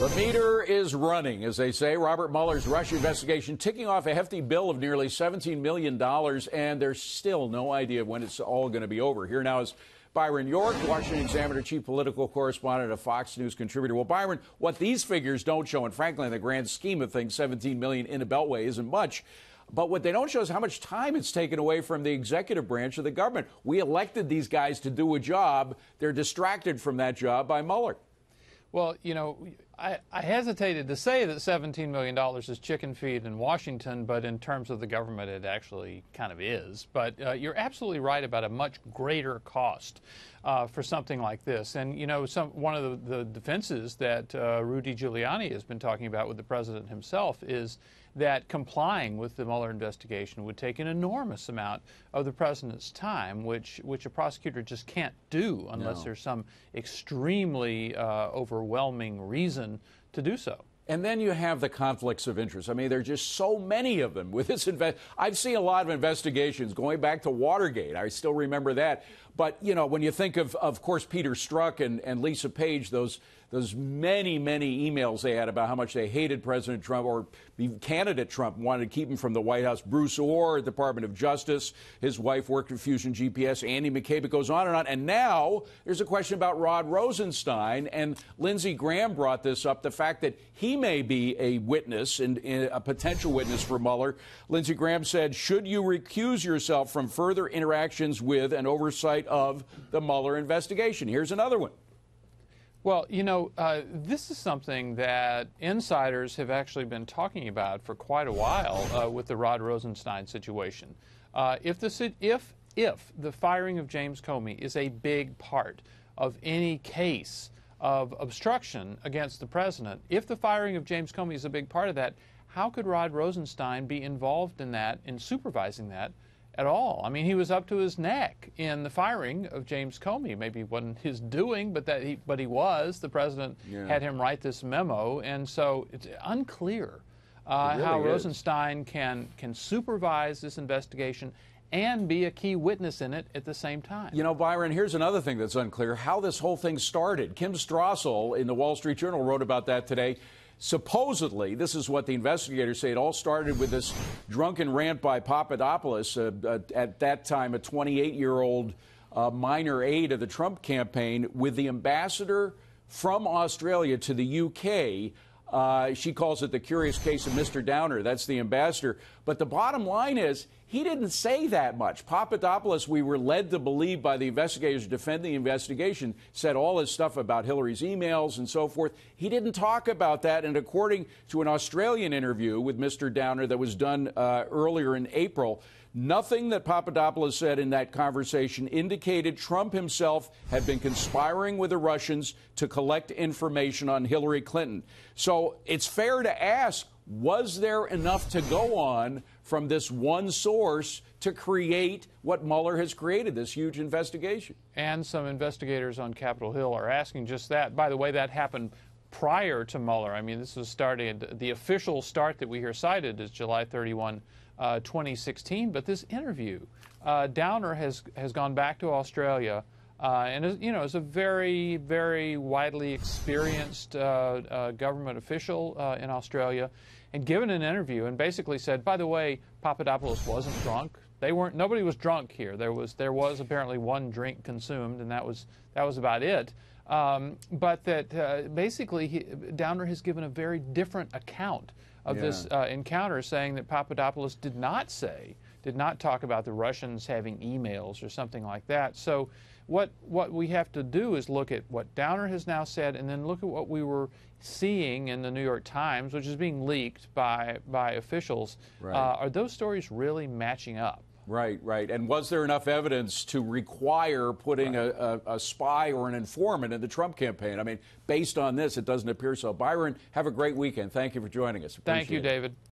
The meter is running, as they say. Robert Mueller's Russia investigation ticking off a hefty bill of nearly $17 million, and there's still no idea when it's all going to be over. Here now is Byron York, Washington Examiner chief political correspondent, a Fox News contributor. Well, Byron, what these figures don't show, and frankly, in the grand scheme of things, $17 million in a beltway isn't much. But what they don't show is how much time it's taken away from the executive branch of the government. We elected these guys to do a job. They're distracted from that job by Mueller. Well, you know, I hesitated to say that $17 million is chicken feed in Washington, but in terms of the government, it actually kind of is. But you're absolutely right about a much greater cost for something like this. And, you know, one of the defenses that Rudy Giuliani has been talking about with the president himself is that complying with the Mueller investigation would take an enormous amount of the president's time, which a prosecutor just can't do unless there's some extremely overwhelming reason to do so. And then you have the conflicts of interest. I mean, there are just so many of them with this. I've seen a lot of investigations going back to Watergate. I still remember that. But, you know, when you think of course, Peter Strzok and Lisa Page, those many emails they had about how much they hated President Trump, or candidate Trump wanted to keep him from the White House. Bruce Orr, Department of Justice, his wife worked at Fusion GPS, Andy McCabe, it goes on and on. And now there's a question about Rod Rosenstein, and Lindsey Graham brought this up, the fact that he may be a witness, and a potential witness for Mueller. Lindsey Graham said, should you recuse yourself from further interactions with and oversight of the Mueller investigation? Here's another one. Well, you know, this is something that insiders have actually been talking about for quite a while with the Rod Rosenstein situation. If the firing of James Comey is a big part of any case of obstruction against the president, if the firing of James Comey is a big part of that, how could Rod Rosenstein be involved in that, in supervising that at all? I mean, he was up to his neck in the firing of James Comey. Maybe it wasn't his doing, but he was. The president had him write this memo, and so it's unclear how Rosenstein can supervise this investigation and be a key witness in it at the same time. You know, Byron, here's another thing that's unclear, how this whole thing started. Kim Strassel in the Wall Street Journal wrote about that today. Supposedly, this is what the investigators say, it all started with this drunken rant by Papadopoulos, at that time a 28-year-old minor aide of the Trump campaign, with the ambassador from Australia to the UK. She calls it the curious case of Mr. Downer. That's the ambassador. But the bottom line is, he didn't say that much. Papadopoulos, we were led to believe by the investigators who defend the investigation, said all this stuff about Hillary's emails and so forth. He didn't talk about that. And according to an Australian interview with Mr. Downer that was done earlier in April, nothing that Papadopoulos said in that conversation indicated Trump himself had been conspiring with the Russians to collect information on Hillary Clinton. So it's fair to ask, was there enough to go on from this one source to create what Mueller has created, this huge investigation? And some investigators on Capitol Hill are asking just that. By the way, that happened prior to Mueller. I mean, this was started, the official start that we hear cited is July 31, 2016. But this interview, Downer has gone back to Australia and is a very, very widely experienced government official in Australia, and given an interview and basically said, by the way, Papadopoulos wasn't drunk. Nobody was drunk here. There was apparently one drink consumed, and that was about it. But that basically Downer has given a very different account of this encounter, saying that Papadopoulos did not talk about the Russians having emails or something like that. So what we have to do is look at what Downer has now said, and then look at what we were seeing in the New York Times, which is being leaked by officials. Are those stories really matching up? Right. And was there enough evidence to require putting a spy or an informant in the Trump campaign? I mean, based on this, it doesn't appear so. Byron, have a great weekend. Thank you for joining us. Thank you, David.